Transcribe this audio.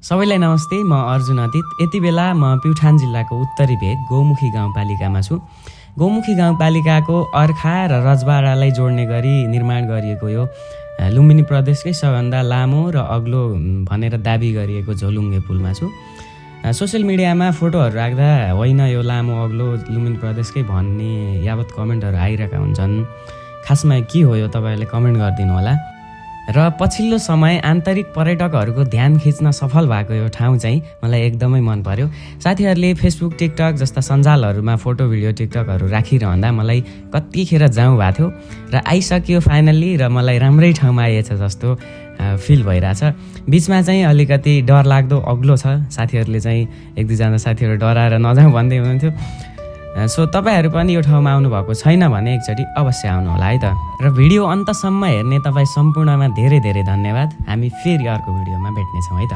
सबैलाई नमस्ते, म अर्जुन अतीत। यति बेला म प्युठान जिल्लाको उत्तरी भेग गौमुखी गाउँपालिकामा छु। गौमुखी गाउँपालिकाको अर्खा र रजबाडालाई जोड्ने गरी निर्माण गरिएको यो लुम्बिनी प्रदेशकै सबभन्दा लामो र अग्लो भनेर दाबी गरिएको झोलुङ्गे पुलमा छु। सोसियल मिडियामा फोटोहरू राख्दा होइन यो लामो अग्लो लुम्बिनी प्रदेशकै भन्ने यावत कमेन्टहरू आइरहेका हुन्छन्। खासमा के हो यो तपाईँहरूले कमेन्ट गरिदिनु होला। र पछिल्लो समय आन्तरिक पर्यटकहरूको ध्यान खिच्न सफल भएको यो ठाउँ चाहिँ मलाई एकदमै मन पर्यो। साथीहरूले फेसबुक टिकटक जस्ता सञ्जालहरूमा फोटो भिडियो टिकटकहरू राखिरहँदा मलाई कतिखेर जाउँ भएको थियो र आइसक्यो फाइनल्ली, र मलाई राम्रै ठाउँमा आइएछ जस्तो फिल भइरहेछ। बिचमा चाहिँ अलिकति डरलाग्दो अग्लो छ, साथीहरूले चाहिँ एक दुईजना साथीहरू डराएर नजाउँ भन्दै हुनुहुन्थ्यो। सो तपाईँहरू पनि यो ठाउँमा आउनुभएको छैन भने एकचोटि अवश्य आउनु होला है त। र भिडियो अन्तसम्म हेर्ने तपाईँ सम्पूर्णमा धेरै धेरै धन्यवाद। हामी फेरि अर्को भिडियोमा भेट्नेछौँ है त।